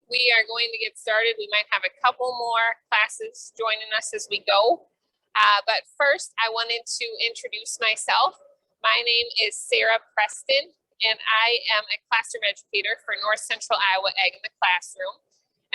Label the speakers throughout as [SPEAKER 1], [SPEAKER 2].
[SPEAKER 1] we are going to get started. We might have a couple more classes joining us as we go. But first, I wanted to introduce myself. My name is Sarah Preston, and I am a classroom educator for North Central Iowa Ag in the Classroom.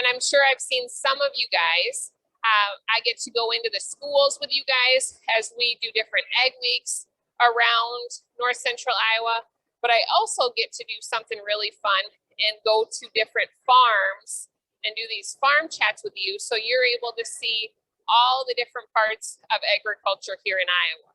[SPEAKER 1] And I'm sure I've seen some of you guys. I get to go into the schools with you guys as we do different ag weeks around North Central Iowa. But I also get to do something really fun and go to different farms and do these farm chats with you, so you're able to see all the different parts of agriculture here in Iowa.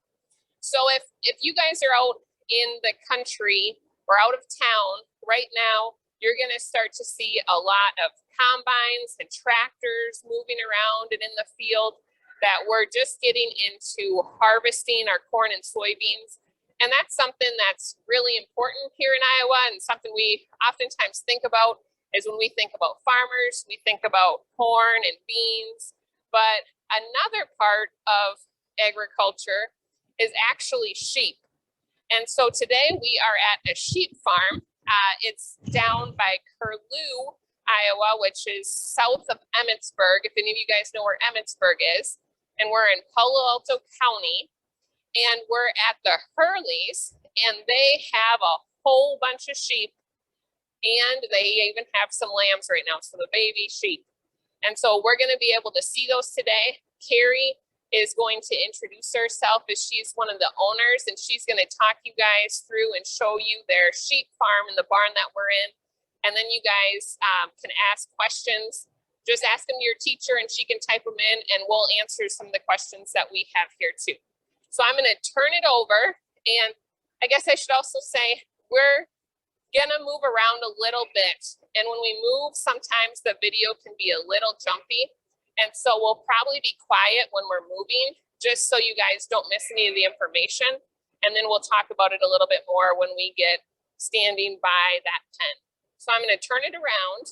[SPEAKER 1] So if you guys are out in the country or out of town right now, you're going to start to see a lot of combines and tractors moving around and in the field, that we're just getting into harvesting our corn and soybeans. And that's something that's really important here in Iowa, and something we oftentimes think about is when we think about farmers, we think about corn and beans. But another part of agriculture is actually sheep. And so today we are at a sheep farm. It's down by Curlew, Iowa, which is south of Emmitsburg, if any of you guys know where Emmitsburg is. And we're in Palo Alto County, and we're at the Hurleys, and they have a whole bunch of sheep, and they even have some lambs right now, so the baby sheep. And so we're going to be able to see those today. Carrie is going to introduce herself, as she's one of the owners, and she's going to talk you guys through and show you their sheep farm and the barn that we're in. And then you guys can ask questions. Just ask them to your teacher, and she can type them in, and we'll answer some of the questions that we have here too. So I'm going to turn it over, and I guess I should also say we're going to move around a little bit. And when we move, sometimes the video can be a little jumpy. And so we'll probably be quiet when we're moving, just so you guys don't miss any of the information. And then we'll talk about it a little bit more when we get standing by that pen. So I'm going to turn it around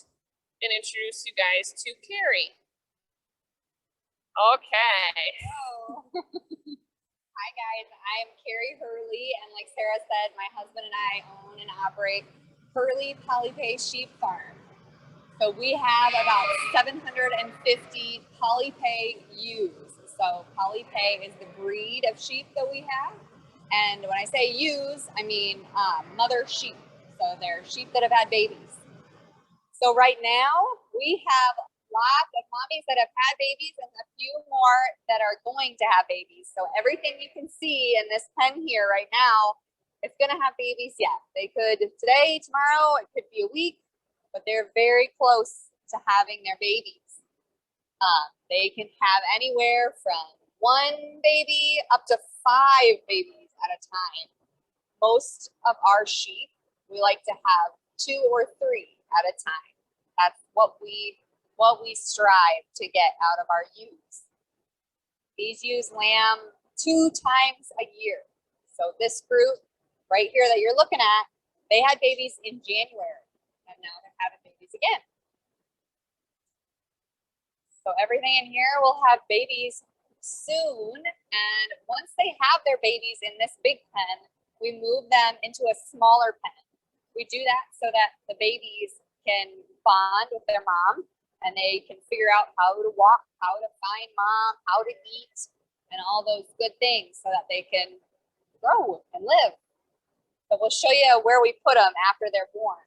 [SPEAKER 1] and introduce you guys to Carrie. Okay.
[SPEAKER 2] Hi guys, I'm Carrie Hurley, and like Sarah said, my husband and I own and operate Hurley Polypay Sheep Farm. So we have about 750 Polypay ewes. So Polypay is the breed of sheep that we have. And when I say ewes, I mean mother sheep. So they're sheep that have had babies. So right now we have lots of mommies that have had babies and a few more that are going to have babies. So everything you can see in this pen here right now, it's going to have babies yet. They could today, tomorrow, it could be a week, but they're very close to having their babies. They can have anywhere from 1 baby up to 5 babies at a time. Most of our sheep, we like to have 2 or 3 at a time. That's what we strive to get out of our ewes. These ewes lamb 2 times a year. So this group right here that you're looking at, they had babies in January, and now they're having babies again. So everything in here will have babies soon, and once they have their babies in this big pen, we move them into a smaller pen. We do that so that the babies can bond with their mom, and they can figure out how to walk, how to find mom, how to eat, and all those good things so that they can grow and live. So we'll show you where we put them after they're born.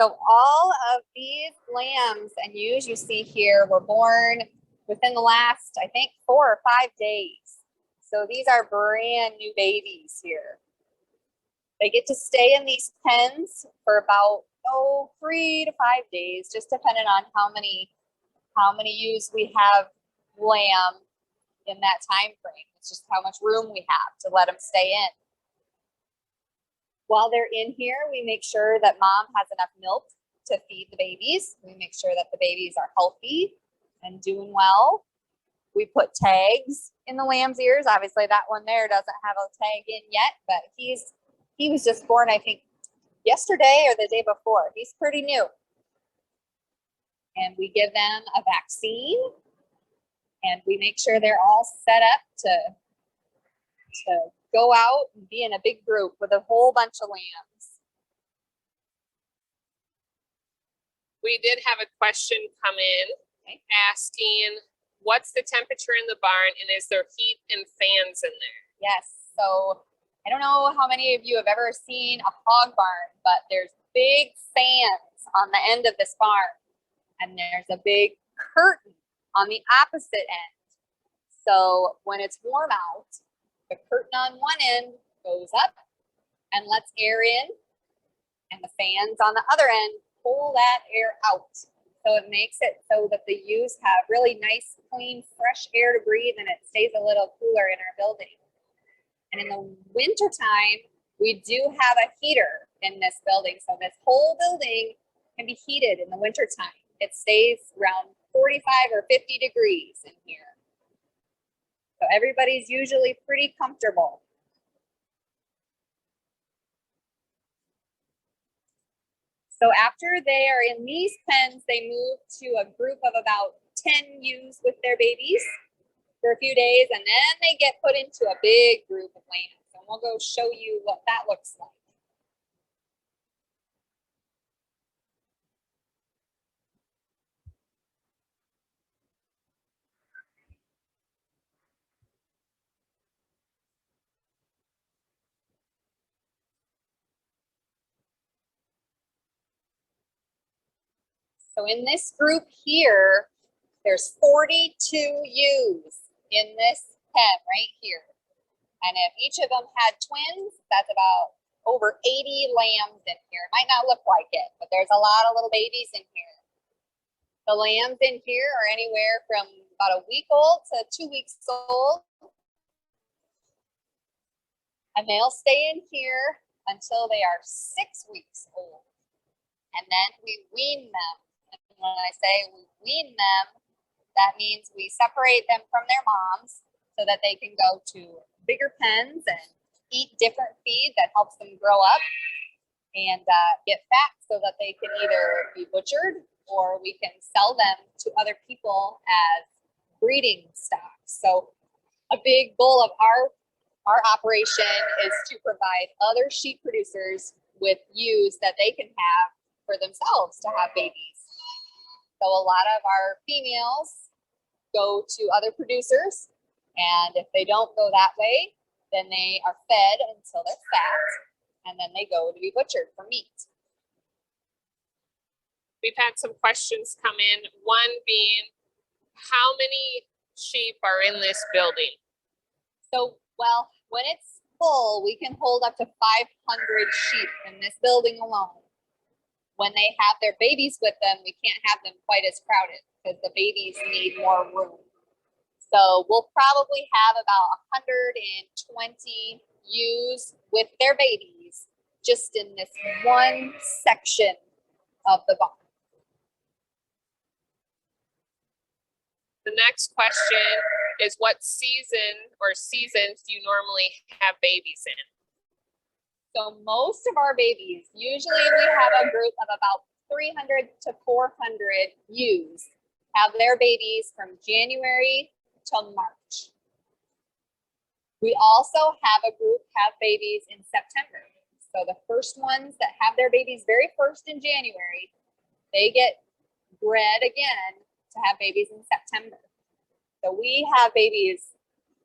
[SPEAKER 2] So all of these lambs and ewes you see here were born within the last, I think, 4 or 5 days. So these are brand new babies here. They get to stay in these pens for about 3 to 5 days, just depending on how many ewes we have lamb in that time frame. It's just how much room we have to let them stay in. While they're in here, we make sure that mom has enough milk to feed the babies. We make sure that the babies are healthy and doing well. We put tags in the lamb's ears. Obviously that one there doesn't have a tag in yet, but he was just born, I think, yesterday or the day before. He's pretty new. And we give them a vaccine. And we make sure they're all set up to go out and be in a big group with a whole bunch of lambs.
[SPEAKER 1] We did have a question come in asking, what's the temperature in the barn and is there heat and fans in there?
[SPEAKER 2] Yes, so I don't know how many of you have ever seen a hog barn, but there's big fans on the end of this barn. And there's a big curtain on the opposite end. So when it's warm out, the curtain on one end goes up and lets air in, and the fans on the other end pull that air out. So it makes it so that the ewes have really nice, clean, fresh air to breathe, and it stays a little cooler in our building. And in the winter time, we do have a heater in this building. So this whole building can be heated in the winter time. It stays around 45 or 50 degrees in here. So everybody's usually pretty comfortable. So after they are in these pens, they move to a group of about 10 ewes with their babies for a few days, and then they get put into a big group of lambs. And we'll go show you what that looks like. So in this group here, there's 42 ewes in this pen right here. And if each of them had twins, that's about over 80 lambs in here. It might not look like it, but there's a lot of little babies in here. The lambs in here are anywhere from about a week old to 2 weeks old. And they'll stay in here until they are 6 weeks old. And then we wean them. And when I say we wean them, that means we separate them from their moms so that they can go to bigger pens and eat different feed that helps them grow up and get fat so that they can either be butchered or we can sell them to other people as breeding stock. So a big goal of our operation is to provide other sheep producers with ewes that they can have for themselves to have babies. So a lot of our females go to other producers, and if they don't go that way, then they are fed until they're fat, and then they go to be butchered for meat.
[SPEAKER 1] We've had some questions come in, one being, how many sheep are in this building?
[SPEAKER 2] So, well, when it's full, we can hold up to 500 sheep in this building alone. When they have their babies with them, we can't have them quite as crowded because the babies need more room. So we'll probably have about 120 ewes with their babies just in this one section of the barn.
[SPEAKER 1] The next question is, what season or seasons do you normally have babies in?
[SPEAKER 2] So most of our babies, usually we have a group of about 300 to 400 ewes, have their babies from January to March. We also have a group have babies in September. So the first ones that have their babies very first in January, they get bred again to have babies in September. So we have babies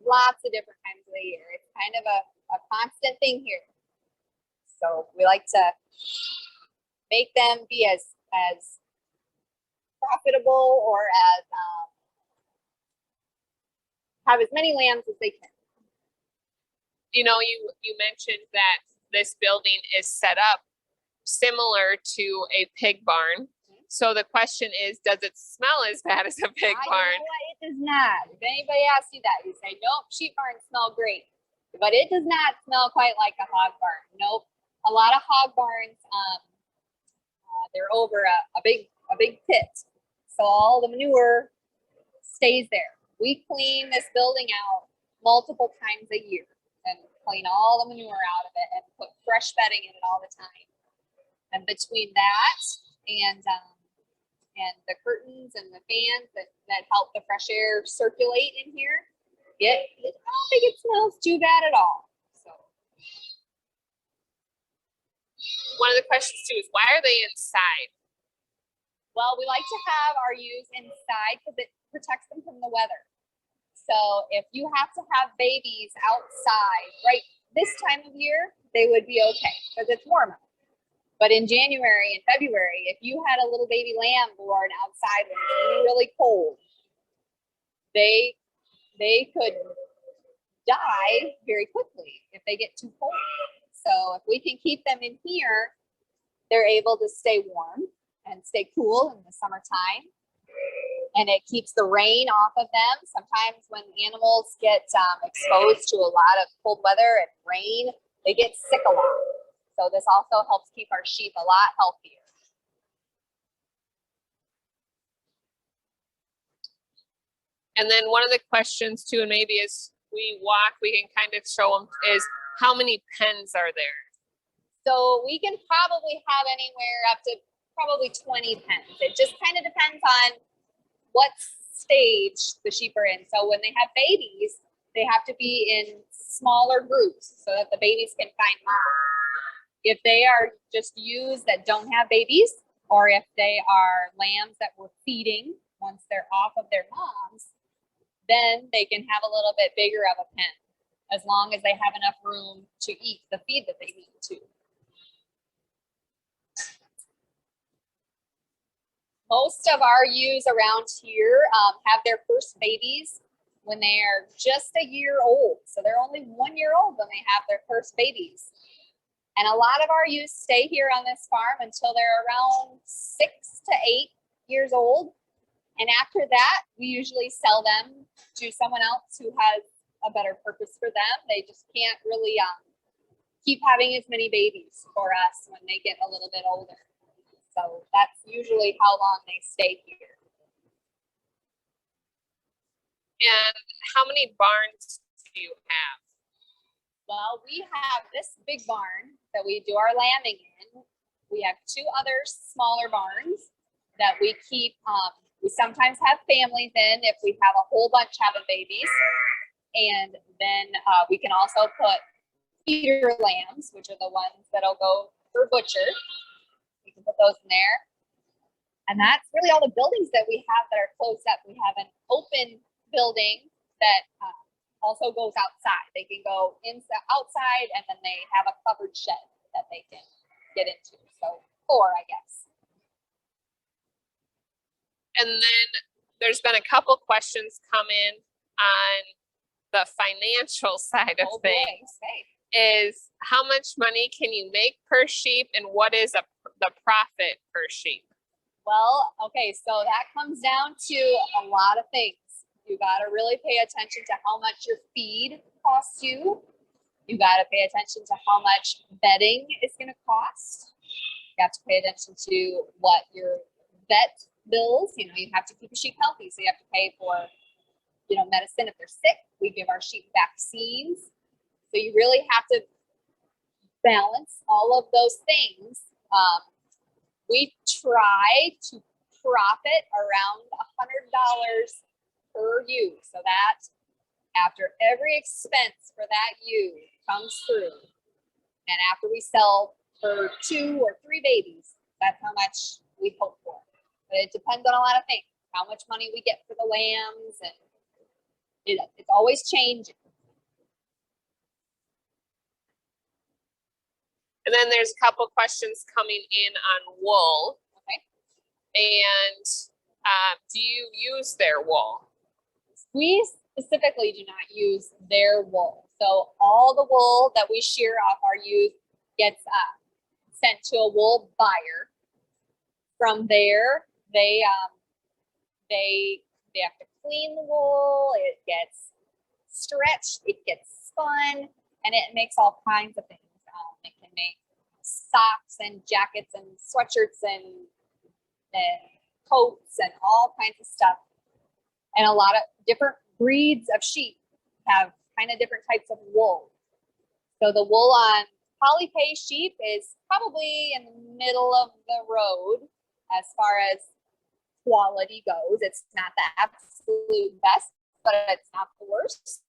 [SPEAKER 2] lots of different times of the year. It's kind of a constant thing here. So we like to make them be as profitable or as have as many lambs as they can.
[SPEAKER 1] You know, you mentioned that this building is set up similar to a pig barn. So the question is, does it smell as bad as a pig barn?
[SPEAKER 2] You know what? It does not. If anybody asks you that, you say, nope, sheep barns smell great. But it does not smell quite like a hog barn. Nope. A lot of hog barns, they're over a big pit. So all the manure stays there. We clean this building out multiple times a year and clean all the manure out of it and put fresh bedding in it all the time. And between that and and the curtains and the fans that help the fresh air circulate in here, I don't think it smells too bad at all. So
[SPEAKER 1] one of the questions too is, why are they inside?
[SPEAKER 2] well, we like to have our ewes inside because it protects them from the weather. So if you have to have babies outside right this time of year, they would be okay because it's warmer. But in January and February, if you had a little baby lamb born outside when it's really cold, they could die very quickly if they get too cold. So if we can keep them in here, they're able to stay warm and stay cool in the summertime. And it keeps the rain off of them. Sometimes when animals get exposed to a lot of cold weather and rain, they get sick a lot. So this also helps keep our sheep a lot healthier.
[SPEAKER 1] And then one of the questions too, and maybe as we walk, we can kind of show them, is how many pens are there?
[SPEAKER 2] So we can probably have anywhere up to probably 20 pens. It just kind of depends on what stage the sheep are in. So when they have babies, they have to be in smaller groups so that the babies can find mom. If they are just ewes that don't have babies, or if they are lambs that we're feeding once they're off of their moms, then they can have a little bit bigger of a pen, as long as they have enough room to eat the feed that they need to. Most of our ewes around here have their first babies when they are just a year old. So they're only 1 year old when they have their first babies. And a lot of our ewes stay here on this farm until they're around 6 to 8 years old. And after that, we usually sell them to someone else who has a better purpose for them. They just can't really keep having as many babies for us when they get a little bit older. So that's usually how long they stay here.
[SPEAKER 1] And how many barns do you have?
[SPEAKER 2] Well, we have this big barn that we do our lambing in. We have 2 other smaller barns that we keep. We sometimes have families in if we have a whole bunch having babies. And then we can also put feeder lambs, which are the ones that'll go for butcher. We can put those in there. And that's really all the buildings that we have that are closed up. We have an open building that also goes outside. They can go outside, and then they have a covered shed that they can get into. So 4, I guess.
[SPEAKER 1] And then there's been a couple questions come in on the financial side of things.
[SPEAKER 2] Okay.
[SPEAKER 1] Is how much money can you make per sheep, and what is the profit per sheep?
[SPEAKER 2] Well, okay, so that comes down to a lot of things. You got to really pay attention to how much your feed costs you. You got to pay attention to how much bedding is going to cost. You have to pay attention to what your vet bills. You have to keep your sheep healthy, so you have to pay for, medicine if they're sick. We give our sheep vaccines. So you really have to balance all of those things. We try to profit around $100 per ewe, so that after every expense for that ewe comes through, and after we sell for 2 or 3 babies, that's how much we hope for. But it depends on a lot of things, how much money we get for the lambs, and it's always changing.
[SPEAKER 1] And then there's a couple questions coming in on wool.
[SPEAKER 2] Okay.
[SPEAKER 1] And do you use their wool?
[SPEAKER 2] We specifically do not use their wool. So all the wool that we shear off our ewes gets sent to a wool buyer. From there, they have to clean the wool. It gets stretched. It gets spun, and it makes all kinds of things. It can make socks and jackets and sweatshirts and coats and all kinds of stuff. And a lot of different breeds of sheep have kind of different types of wool. So the wool on polypay sheep is probably in the middle of the road as far as quality goes. It's not the absolute best, but it's not the worst.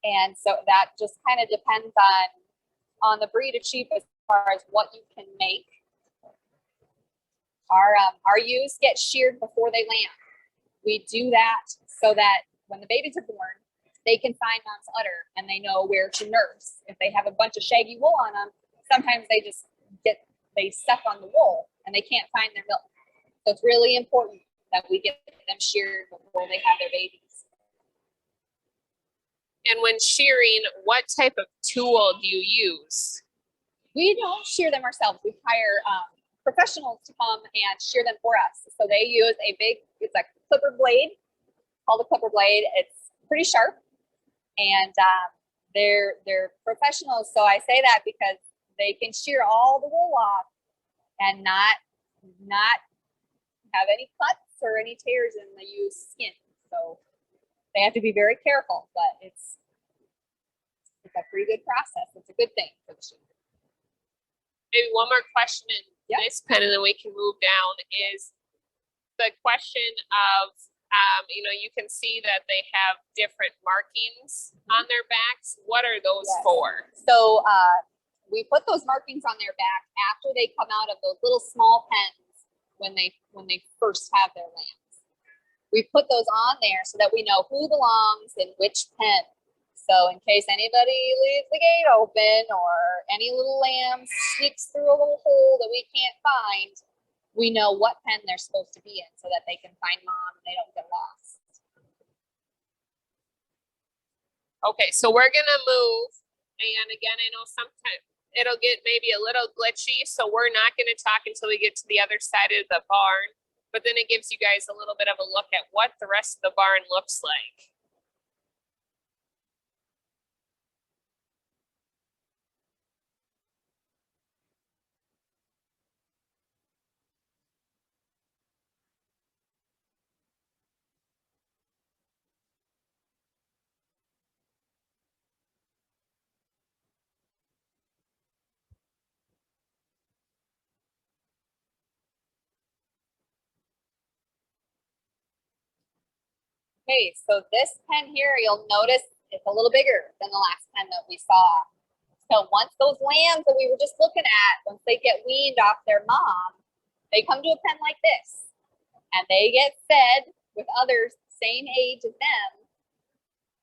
[SPEAKER 2] And so that just kind of depends on the breed of sheep as far as what you can make. Our ewes get sheared before they lamb. We do that so that when the babies are born, they can find mom's udder and they know where to nurse. If they have a bunch of shaggy wool on them, sometimes they suck on the wool and they can't find their milk. So it's really important that we get them sheared before they have their babies.
[SPEAKER 1] And when shearing, what type of tool do you use?
[SPEAKER 2] We don't shear them ourselves. We hire professionals to come and shear them for us. So they use it's a clipper blade, called a clipper blade. It's pretty sharp, and they're professionals. So I say that because they can shear all the wool off and not have any cuts or any tears in the ewe's skin. So they have to be very careful, but it's a pretty good process. It's a good thing for the sheep.
[SPEAKER 1] Maybe one more question in this pen, and then we can move down, is the question of, you can see that they have different markings on their backs. What are those for?
[SPEAKER 2] So we put those markings on their back after they come out of those little small pens when they first have their lambs. We put those on there so that we know who belongs in which pen. So in case anybody leaves the gate open or any little lamb sneaks through a little hole that we can't find, we know what pen they're supposed to be in so that they can find mom and they don't get lost.
[SPEAKER 1] Okay, so we're gonna move. And again, I know sometimes it'll get maybe a little glitchy, so we're not gonna talk until we get to the other side of the barn. But then it gives you guys a little bit of a look at what the rest of the barn looks like.
[SPEAKER 2] Okay, so this pen here, you'll notice it's a little bigger than the last pen that we saw. So once those lambs that we were just looking at, once they get weaned off their mom, they come to a pen like this. And they get fed with others the same age as them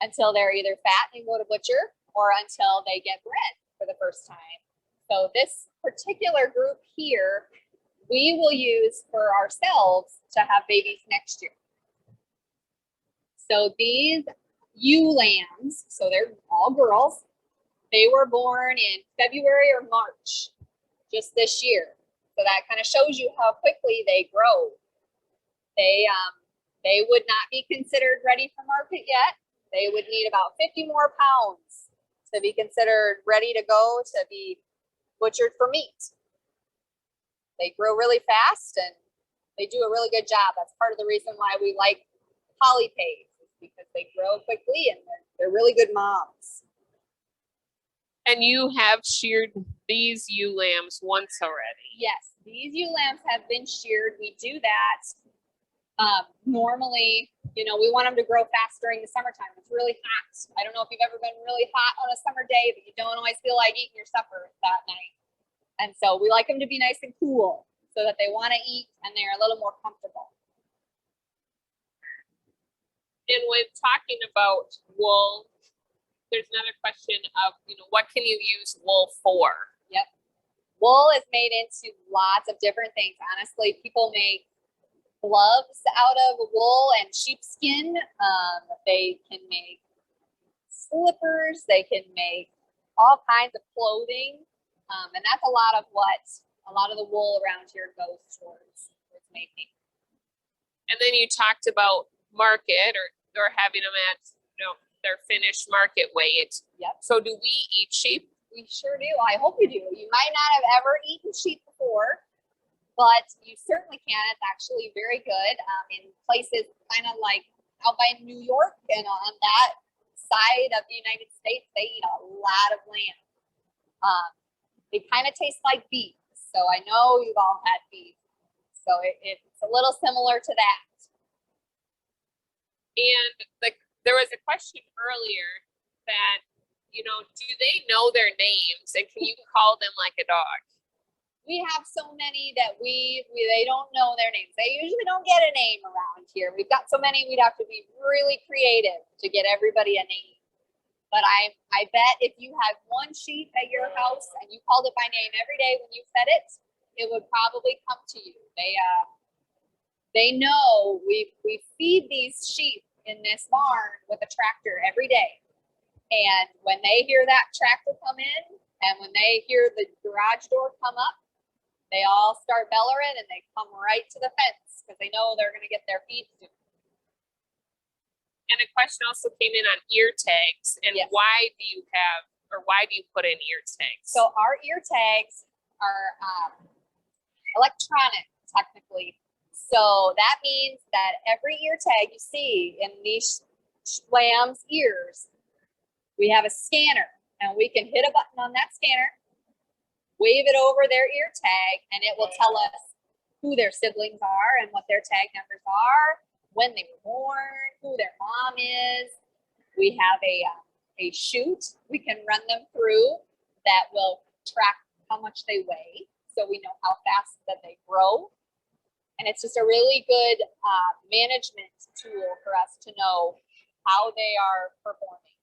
[SPEAKER 2] until they're either fat and go to butcher or until they get bred for the first time. So this particular group here, we will use for ourselves to have babies next year. So these ewe lambs, so they're all girls, they were born in February or March just this year. So that kind of shows you how quickly they grow. They would not be considered ready for market yet. They would need about 50 more pounds to be considered ready to go to be butchered for meat. They grow really fast and they do a really good job. That's part of the reason why we like polypays, because they grow quickly and they're really good moms.
[SPEAKER 1] And you have sheared these ewe lambs once already.
[SPEAKER 2] Yes, these ewe lambs have been sheared. We do that normally. We want them to grow fast during the summertime. It's really hot. I don't know if you've ever been really hot on a summer day, but you don't always feel like eating your supper that night. And so we like them to be nice and cool so that they want to eat and they're a little more comfortable.
[SPEAKER 1] And when talking about wool, there's another question of, what can you use wool for?
[SPEAKER 2] Yep. Wool is made into lots of different things. Honestly, people make gloves out of wool and sheepskin. They can make slippers. They can make all kinds of clothing. And that's a lot of what a lot of the wool around here goes towards making.
[SPEAKER 1] And then you talked about market or having them at their finished market weight.
[SPEAKER 2] Yep.
[SPEAKER 1] So do we eat sheep?
[SPEAKER 2] We sure do. I hope you do. You might not have ever eaten sheep before, but you certainly can. It's actually very good in places kind of like out by New York and on that side of the United States. They eat a lot of lamb. They kind of taste like beef. So I know you've all had beef. So it's a little similar to that.
[SPEAKER 1] And there was a question earlier that, do they know their names and can you call them like a dog?
[SPEAKER 2] We have so many that they don't know their names. They usually don't get a name around here. We've got so many, we'd have to be really creative to get everybody a name. But I bet if you had one sheep at your house and you called it by name every day when you fed it, it would probably come to you. They know we feed these sheep in this barn with a tractor every day. And when they hear that tractor come in and when they hear the garage door come up, they all start bellowing and they come right to the fence because they know they're going to get their feed soon.
[SPEAKER 1] And a question also came in on ear tags and
[SPEAKER 2] Yes.
[SPEAKER 1] why do you put in ear tags?
[SPEAKER 2] So our ear tags are electronic technically. So that means that every ear tag you see in these lambs' ears, we have a scanner and we can hit a button on that scanner, wave it over their ear tag, and it will tell us who their siblings are and what their tag numbers are, when they were born, who their mom is. We have a chute we can run them through that will track how much they weigh, so we know how fast that they grow. And it's just a really good management tool for us to know how they are performing.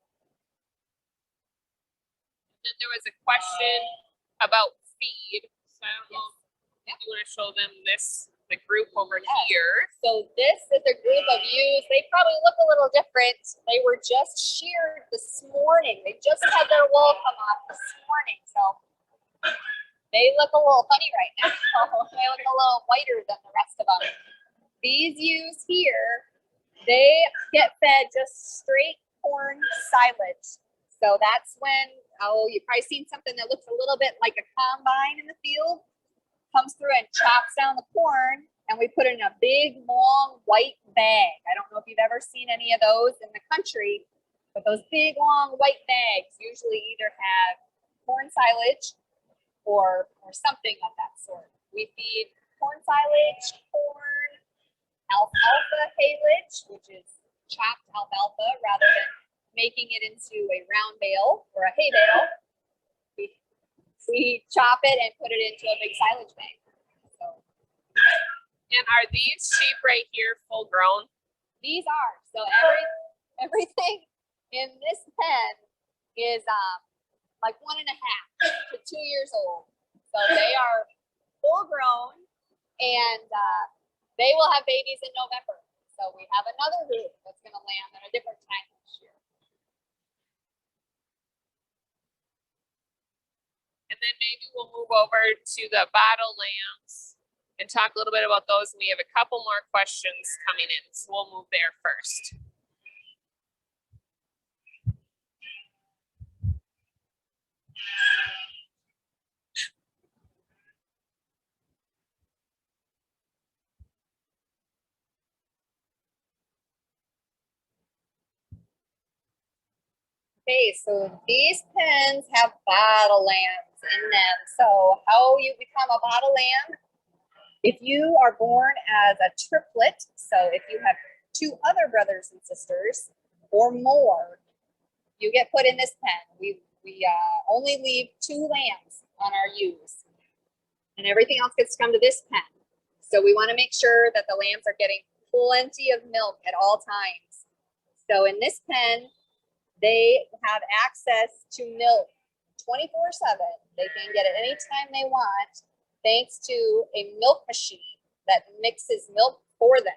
[SPEAKER 1] And then there was a question about feed. So I don't know if you want to show them the group over here.
[SPEAKER 2] So this is a group of ewes. They probably look a little different. They were just sheared this morning. They just had their wool come off this morning. So they look a little funny right now. They look a little whiter than the rest of them. These ewes here, they get fed just straight corn silage. So that's when, you've probably seen something that looks a little bit like a combine in the field. Comes through and chops down the corn, and we put it in a big, long, white bag. I don't know if you've ever seen any of those in the country, but those big, long, white bags usually either have corn silage or something of that sort. We feed corn silage, corn, alfalfa haylage, which is chopped alfalfa rather than making it into a round bale or a hay bale. We chop it and put it into a big silage bag. So.
[SPEAKER 1] And are these sheep right here full grown?
[SPEAKER 2] These are. So everything in this pen is like 1.5 to 2 years old. So they are full grown and they will have babies in November. So we have another group that's going to land at a different time this year.
[SPEAKER 1] And then maybe we'll move over to the bottle lambs and talk a little bit about those. And we have a couple more questions coming in, so we'll move there first.
[SPEAKER 2] Okay, so these pens have bottle lambs in them. So how you become a bottle lamb? If you are born as a triplet, so if you have 2 other brothers and sisters or more, you get put in this pen. We only leave 2 lambs on our ewes, and everything else gets to come to this pen. So we want to make sure that the lambs are getting plenty of milk at all times. So in this pen, they have access to milk 24/7. They can get it anytime they want, thanks to a milk machine that mixes milk for them.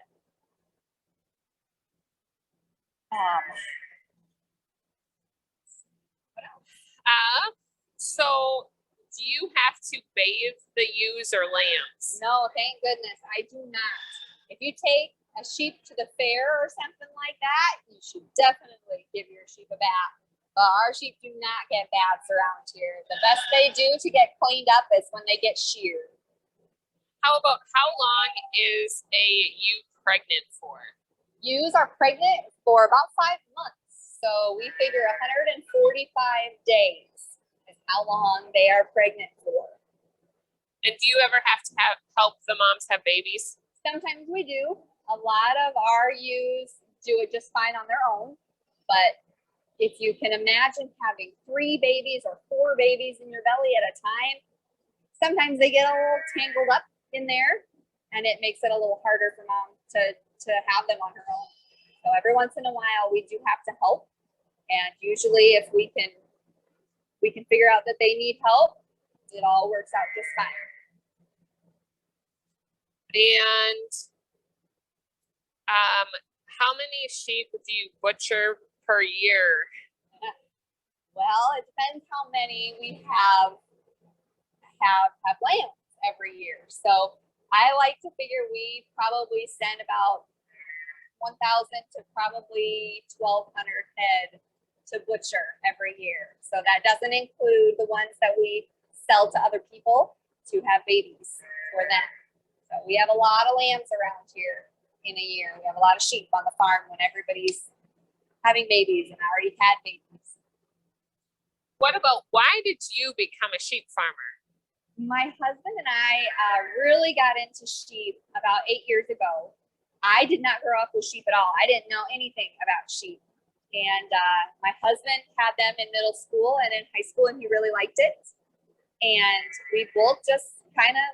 [SPEAKER 1] So do you have to bathe the ewes or lambs?
[SPEAKER 2] No, thank goodness, I do not. If you take a sheep to the fair or something like that, you should definitely give your sheep a bath. But our sheep do not get baths around here. The best they do to get cleaned up is when they get sheared.
[SPEAKER 1] How long is a ewe pregnant for?
[SPEAKER 2] Ewes are pregnant for about 5 months. So we figure 145 days is how long they are pregnant for.
[SPEAKER 1] And do you ever have to help the moms have babies?
[SPEAKER 2] Sometimes we do. A lot of our ewes do it just fine on their own. But if you can imagine having 3 babies or 4 babies in your belly at a time, sometimes they get a little tangled up in there, and it makes it a little harder for mom to have them on her own. So every once in a while, we do have to help. And usually if we can figure out that they need help, it all works out just fine.
[SPEAKER 1] And how many sheep do you butcher per year?
[SPEAKER 2] Well, it depends how many we have lambs every year. So I like to figure we probably send about 1,000 to probably 1,200 head to butcher every year. So that doesn't include the ones that we sell to other people to have babies for them. So we have a lot of lambs around here in a year. We have a lot of sheep on the farm when everybody's having babies and already had babies.
[SPEAKER 1] What about, why did you become a sheep farmer?
[SPEAKER 2] My husband and I really got into sheep about 8 years ago. I did not grow up with sheep at all. I didn't know anything about sheep. And my husband had them in middle school and in high school, and he really liked it. And we both just kind of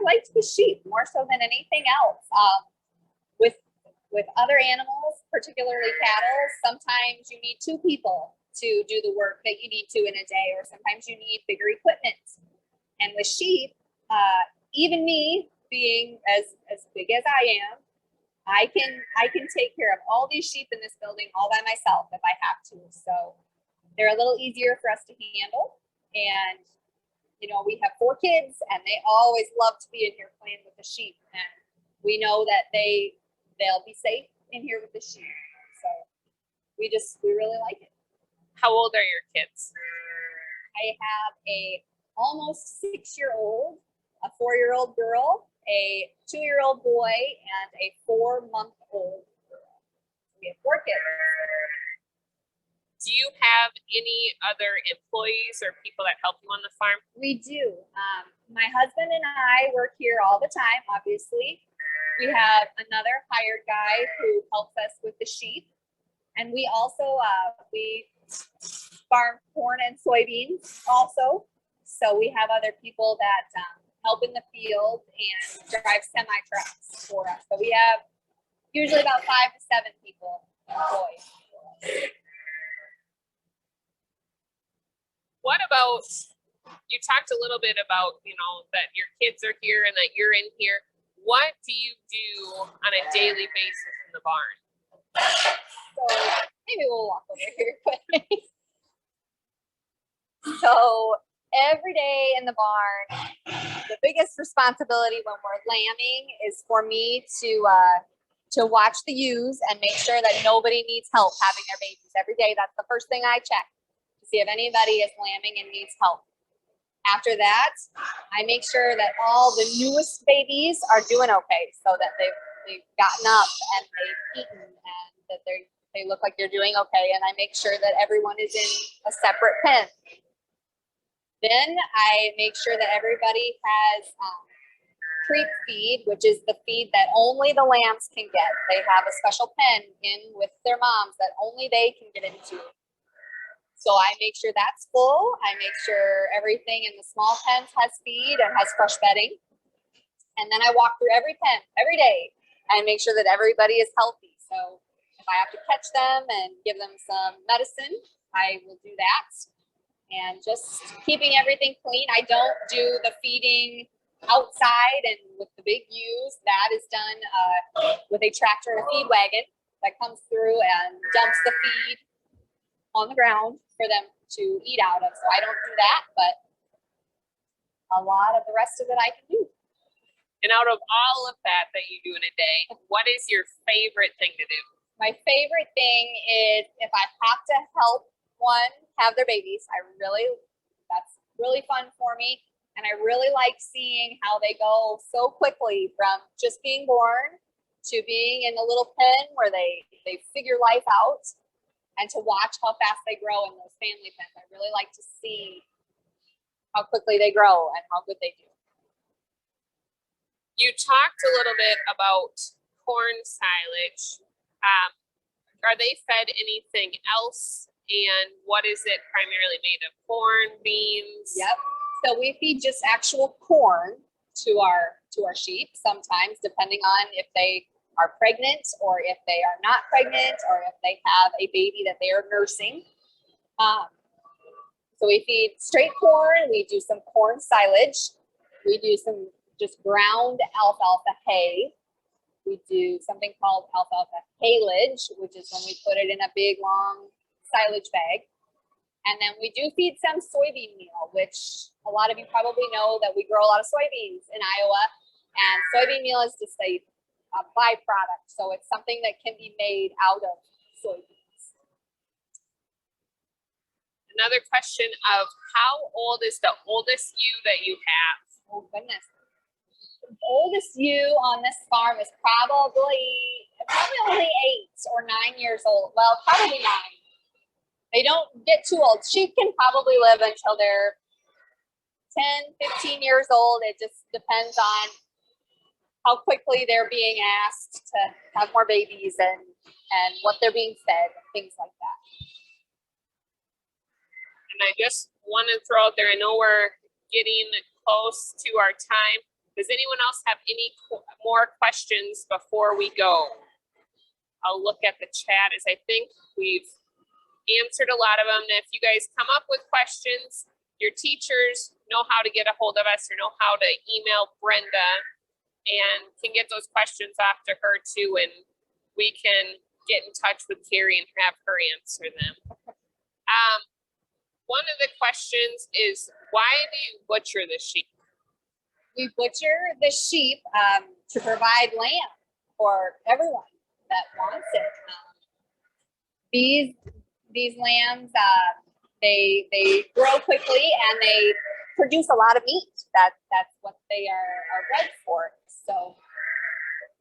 [SPEAKER 2] liked the sheep more so than anything else. With other animals, particularly cattle, sometimes you need 2 people to do the work that you need to in a day, or sometimes you need bigger equipment. And with sheep, even me being as big as I am, I can take care of all these sheep in this building all by myself if I have to. So they're a little easier for us to handle. And you know, we have 4 kids, and they always love to be in here playing with the sheep. And we know that they'll be safe in here with the sheep. So we really like it.
[SPEAKER 1] How old are your kids?
[SPEAKER 2] I have a almost 6-year-old, a 4-year-old girl, a 2-year-old boy, and a 4-month-old girl. We have 4 kids.
[SPEAKER 1] Do you have any other employees or people that help you on the farm?
[SPEAKER 2] We do. My husband and I work here all the time, obviously. We have another hired guy who helps us with the sheep. And we also, we farm corn and soybeans also. So we have other people that help in the field and drive semi-trucks for us. So we have usually about 5 to 7 people employed.
[SPEAKER 1] What about, you talked a little bit about, you know, that your kids are here and that you're in here. What do you do on a daily basis in the barn?
[SPEAKER 2] So maybe we'll walk over here quickly. So every day in the barn, the biggest responsibility when we're lambing is for me to watch the ewes and make sure that nobody needs help having their babies. Every day, that's the first thing I check to see if anybody is lambing and needs help. After that, I make sure that all the newest babies are doing okay, so that they've gotten up and they've eaten and that they look like they're doing okay. And I make sure that everyone is in a separate pen. Then I make sure that everybody has creep feed, which is the feed that only the lambs can get. They have a special pen in with their moms that only they can get into. So I make sure that's full. I make sure everything in the small pens has feed and has fresh bedding. And then I walk through every pen every day and make sure that everybody is healthy. So if I have to catch them and give them some medicine, I will do that. And just keeping everything clean. I don't do the feeding outside and with the big ewes. That is done with a tractor and a feed wagon that comes through and dumps the feed on the ground for them to eat out of. So I don't do that, but a lot of the rest of it I can do.
[SPEAKER 1] And out of all of that you do in a day, what is your favorite thing to do?
[SPEAKER 2] My favorite thing is if I have to help one have their babies, that's really fun for me. And I really like seeing how they go so quickly from just being born to being in the little pen where they figure life out, and to watch how fast they grow in those family pens. I really like to see how quickly they grow and how good they do.
[SPEAKER 1] You talked a little bit about corn silage. Are they fed anything else? And what is it primarily made of? Corn, beans?
[SPEAKER 2] Yep. So we feed just actual corn to our sheep sometimes, depending on if they are pregnant or if they are not pregnant or if they have a baby that they are nursing. So we feed straight corn. We do some corn silage. We do some just ground alfalfa hay. We do something called alfalfa haylage, which is when we put it in a big long silage bag. And then we do feed some soybean meal, which a lot of you probably know that we grow a lot of soybeans in Iowa. And soybean meal is just a byproduct. So it's something that can be made out of soybeans.
[SPEAKER 1] Another question of how old is the oldest ewe that you have?
[SPEAKER 2] Oh, goodness. The oldest ewe on this farm is probably only 8 or 9 years old. Well, probably 9. They don't get too old. Sheep can probably live until they're 10, 15 years old. It just depends on how quickly they're being asked to have more babies and what they're being fed, things like that.
[SPEAKER 1] And I just want to throw out there, I know we're getting close to our time. Does anyone else have any more questions before we go? I'll look at the chat as I think we've answered a lot of them. If you guys come up with questions, your teachers know how to get a hold of us or know how to email Brenda and can get those questions off to her too, and we can get in touch with Carrie and have her answer them. One of the questions is, why do you butcher the sheep?
[SPEAKER 2] We butcher the sheep to provide lamb for everyone that wants it. These lambs, they grow quickly and they produce a lot of meat. That's what they are bred for. So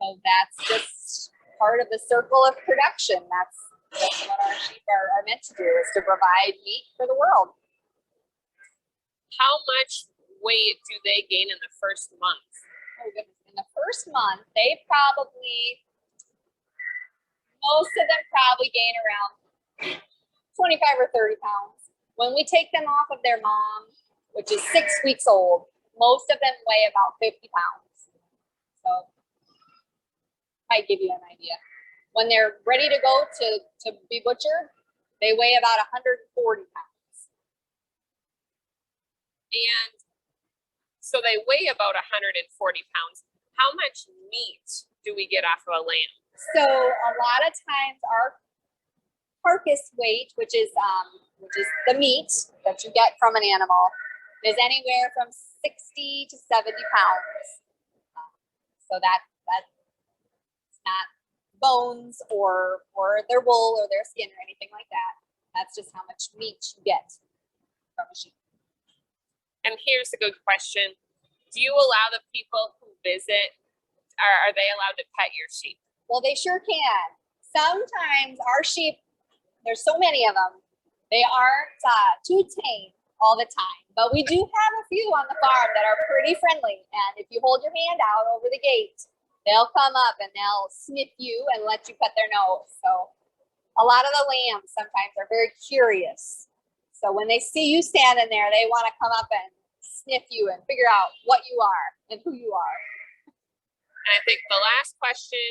[SPEAKER 2] that's just part of the circle of production. That's what our sheep are meant to do, is to provide meat for the world.
[SPEAKER 1] How much weight do they gain in the first month?
[SPEAKER 2] Oh goodness. In the first month, most of them probably gain around 25 or 30 pounds. When we take them off of their mom, which is 6 weeks old, most of them weigh about 50 pounds. So I give you an idea. When they're ready to go to be butchered, they weigh about 140 pounds.
[SPEAKER 1] And so they weigh about 140 pounds. How much meat do we get off of a lamb?
[SPEAKER 2] So a lot of times our carcass weight, which is the meat that you get from an animal, is anywhere from 60 to 70 pounds. So that's not bones or their wool or their skin or anything like that. That's just how much meat you get from a sheep.
[SPEAKER 1] And here's a good question. Do you allow the people who visit, are they allowed to pet your sheep?
[SPEAKER 2] Well, they sure can. Sometimes our sheep, there's so many of them, they aren't too tame all the time. But we do have a few on the farm that are pretty friendly. And if you hold your hand out over the gate, they'll come up and they'll sniff you and let you pet their nose. So a lot of the lambs sometimes are very curious. So when they see you standing there, they want to come up and sniff you and figure out what you are and who you are.
[SPEAKER 1] And I think the last question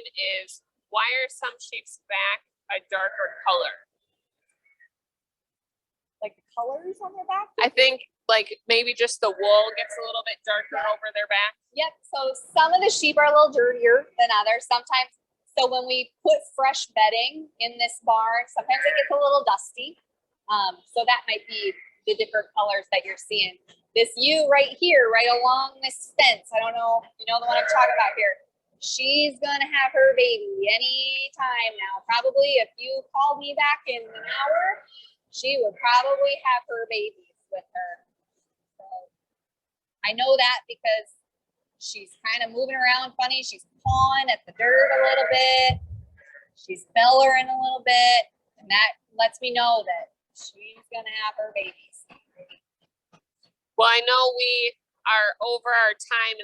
[SPEAKER 1] is, why are some sheep's back a darker color?
[SPEAKER 2] Like the colors on their back?
[SPEAKER 1] I think like maybe just the wool gets a little bit darker over their back.
[SPEAKER 2] Yep. So some of the sheep are a little dirtier than others. Sometimes, so when we put fresh bedding in this barn, sometimes it gets a little dusty. So that might be the different colors that you're seeing. This ewe right here, right along this fence, I don't know, you know the one I'm talking about here. She's gonna have her baby any time now. Probably if you called me back in an hour, she would probably have her babies with her. So I know that because she's kind of moving around funny. She's pawing at the dirt a little bit. She's bellowing a little bit. And that lets me know that she's gonna have her babies.
[SPEAKER 1] Well, I know we are over our time,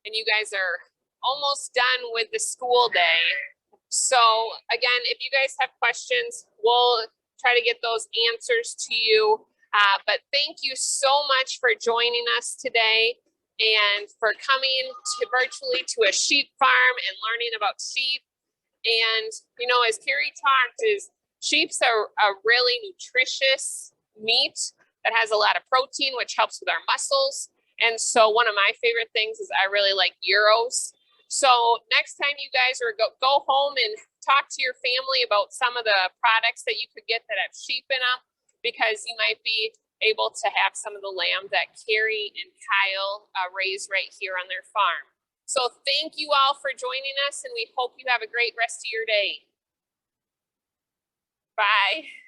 [SPEAKER 1] and you guys are almost done with the school day. So again, if you guys have questions, we'll try to get those answers to you. But thank you so much for joining us today and for coming to virtually to a sheep farm and learning about sheep. And, you know, as Carrie talked, is sheep's a really nutritious meat that has a lot of protein, which helps with our muscles. And so one of my favorite things is I really like gyros. So next time you guys are go home and talk to your family about some of the products that you could get that have sheep in them, because you might be able to have some of the lamb that Carrie and Kyle raise right here on their farm. So thank you all for joining us, and we hope you have a great rest of your day. Bye.